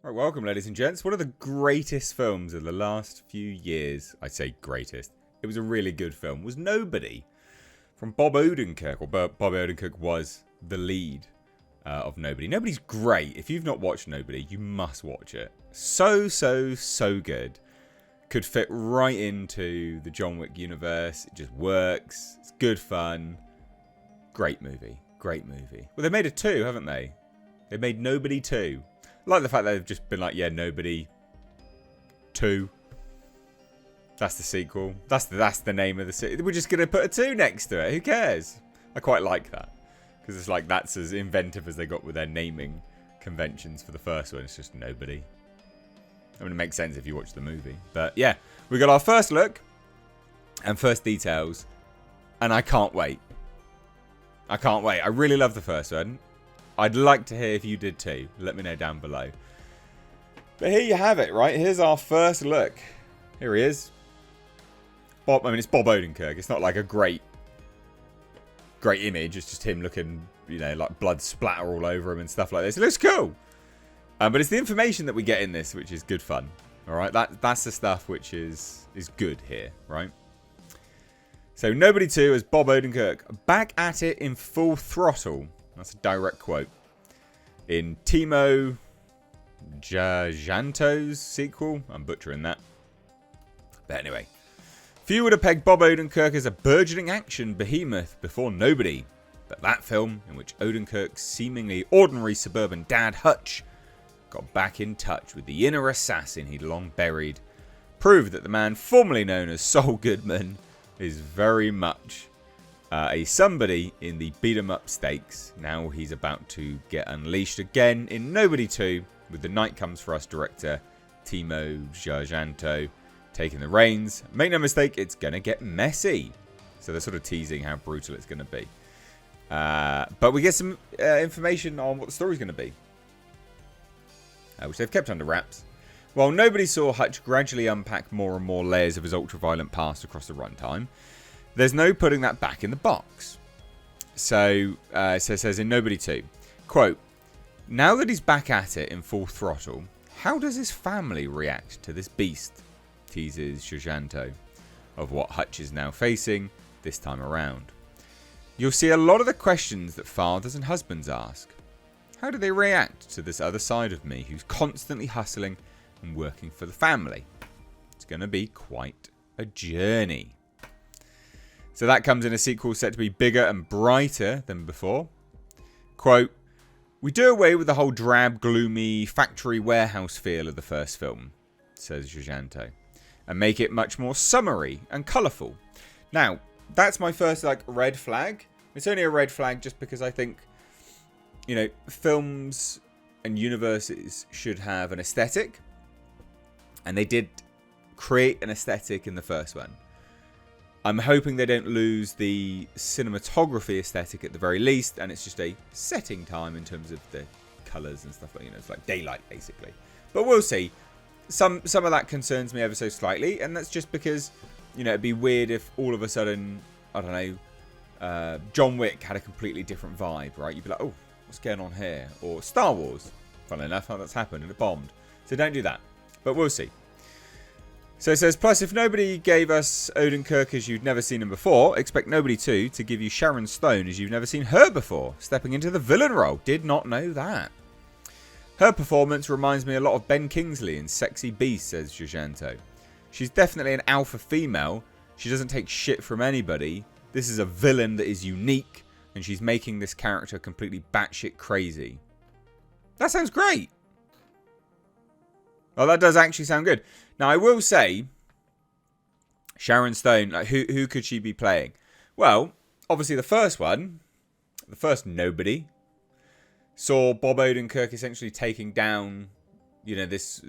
Right, welcome, ladies and gents. One of the greatest films of the last few years. I say greatest. It was a really good film. Was Nobody, from Bob Odenkirk. Or Bob Odenkirk was the lead of Nobody. Nobody's great. If you've not watched Nobody, you must watch it. So good. Could fit right into the John Wick universe. It just works. It's good fun. Great movie. Great movie. Well, they made a 2, haven't they? They made Nobody 2. I like the fact that they've just been like, yeah, Nobody 2. That's the sequel. That's the name of the sequel. We're just going to put a 2 next to it. Who cares? I quite like that. Because it's like that's as inventive as they got with their naming conventions for the first one. It's just Nobody. I mean, it makes sense if you watch the movie. But yeah, we got our first look and first details. And I can't wait. I can't wait. I really love the first one. I'd like to hear if you did too. Let me know down below. But here you have it, right? Here's our first look. Here he is. It's Bob Odenkirk. It's not like a great image. It's just him looking, like blood splatter all over him and stuff like this. It looks cool. But it's the information that we get in this which is good fun. All right, that's the stuff which is good here, right? So Nobody 2 as Bob Odenkirk back at it in full throttle. That's a direct quote. In Timo Tjahjanto's sequel. I'm butchering that. But anyway. Few would have pegged Bob Odenkirk as a burgeoning action behemoth before Nobody. But that film, in which Odenkirk's seemingly ordinary suburban dad Hutch got back in touch with the inner assassin he'd long buried, proved that the man formerly known as Saul Goodman is very much a somebody in the beat-em-up stakes. Now he's about to get unleashed again in Nobody 2 with The Night Comes For Us director Timo Tjahjanto taking the reins. Make no mistake, it's going to get messy. So they're sort of teasing how brutal it's going to be. But we get some information on what the story's going to be, which they've kept under wraps. While Nobody saw Hutch gradually unpack more and more layers of his ultra-violent past across the runtime, there's no putting that back in the box. So it says in Nobody 2, quote, now that he's back at it in full throttle, how does his family react to this beast? Teases Tjahjanto of what Hutch is now facing this time around. You'll see a lot of the questions that fathers and husbands ask. How do they react to this other side of me who's constantly hustling and working for the family? It's going to be quite a journey. So that comes in a sequel set to be bigger and brighter than before. Quote, we do away with the whole drab, gloomy, factory warehouse feel of the first film, says Tjahjanto, and make it much more summery and colourful. Now, that's my first red flag. It's only a red flag just because I think, films and universes should have an aesthetic. And they did create an aesthetic in the first one. I'm hoping they don't lose the cinematography aesthetic at the very least, and it's just a setting time in terms of the colours and stuff like it's like daylight basically. But we'll see. Some of that concerns me ever so slightly, and that's just because it'd be weird if all of a sudden John Wick had a completely different vibe, right? You'd be like, oh, what's going on here? Or Star Wars, funnily enough, how that's happened and it bombed. So don't do that. But we'll see. So it says, plus if Nobody gave us Odenkirk as you'd never seen him before, expect Nobody 2 to give you Sharon Stone as you've never seen her before, stepping into the villain role. Did not know that. Her performance reminds me a lot of Ben Kingsley in Sexy Beast, says Tjahjanto. She's definitely an alpha female. She doesn't take shit from anybody. This is a villain that is unique, and she's making this character completely batshit crazy. That sounds great. Well, that does actually sound good. Now, I will say, Sharon Stone, who could she be playing? Well, obviously the first Nobody, saw Bob Odenkirk essentially taking down, this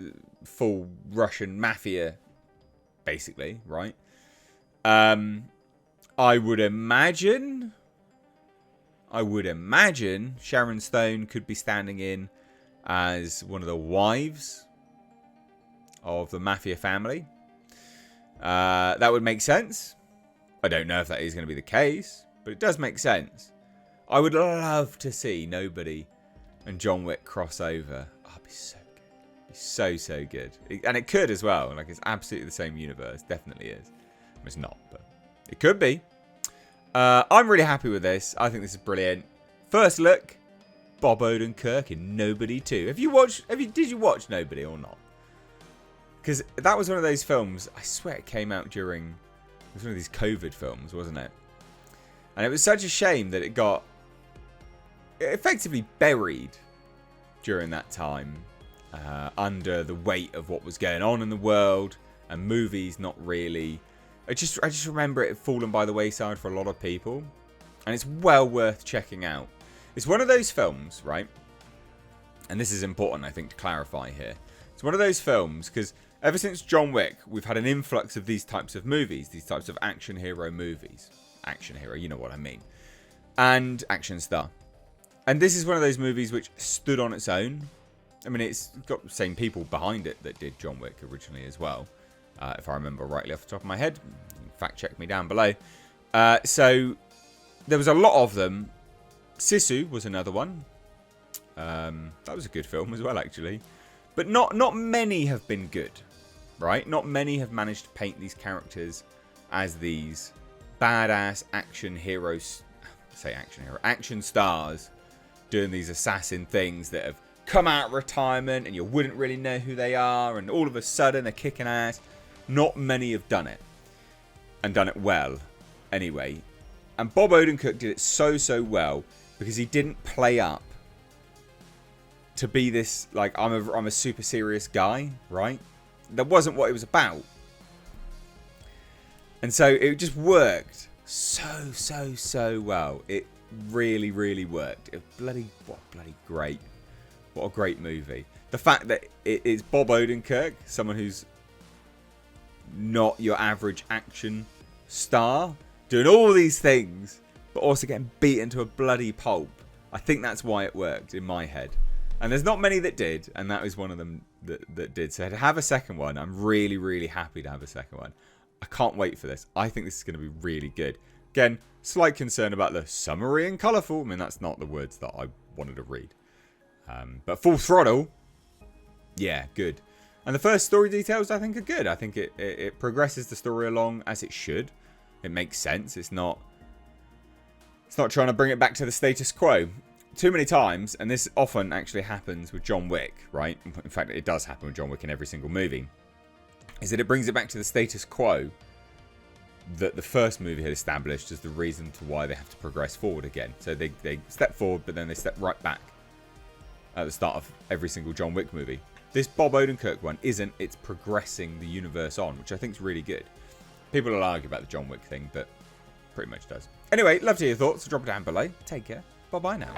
full Russian mafia, basically, right? I would imagine Sharon Stone could be standing in as one of the wives of the mafia family. That would make sense. I don't know if that is going to be the case, but it does make sense. I would love to see Nobody and John Wick cross over. Oh, it'd be so good. So good. And it could as well. Like, it's absolutely the same universe. Definitely is. It's not, but it could be. I'm really happy with this. I think this is brilliant. First look, Bob Odenkirk in Nobody 2. Did you watch Nobody or not? Because that was one of those films, I swear it came out during, it was one of these COVID films, wasn't it? And it was such a shame that it got effectively buried during that time, under the weight of what was going on in the world, and movies not really. I just remember it falling by the wayside for a lot of people, and it's well worth checking out. It's one of those films, right? And this is important, I think, to clarify here. It's one of those films because ever since John Wick, we've had an influx of these types of movies, these types of action hero movies. Action hero, you know what I mean. And action star. And this is one of those movies which stood on its own. I mean, it's got the same people behind it that did John Wick originally as well. If I remember rightly off the top of my head. Fact check me down below. So there was a lot of them. Sisu was another one. That was a good film as well, actually. But not many have been good, right? Not many have managed to paint these characters as these badass action heroes. Action stars doing these assassin things that have come out of retirement and you wouldn't really know who they are, and all of a sudden they're kicking ass. Not many have done it, and done it well anyway. And Bob Odenkirk did it so well because he didn't play up to be this, like, I'm a super serious guy, right? That wasn't what it was about. And so it just worked so well. It really worked. It was what a great movie. The fact that it's Bob Odenkirk, someone who's not your average action star, doing all these things, but also getting beaten to a bloody pulp. I think that's why it worked in my head. And there's not many that did, and that was one of them that did. So to have a second one, I'm really happy to have a second one. I can't wait for this. I think this is going to be really good. Again, slight concern about the summery and colourful. I mean, that's not the words that I wanted to read. But Full Throttle, yeah, good. And the first story details, I think, are good. I think it progresses the story along as it should. It makes sense. It's not trying to bring it back to the status quo too many times, and this often actually happens with John Wick, right? In fact, it does happen with John Wick in every single movie, is that it brings it back to the status quo that the first movie had established as the reason to why they have to progress forward again. So they step forward, but then they step right back at the start of every single John Wick movie. This Bob Odenkirk one isn't. It's progressing the universe on, which I think is really good. People will argue about the John Wick thing, but pretty much does. Anyway, love to hear your thoughts. So drop it down below. Take care. Bye-bye now.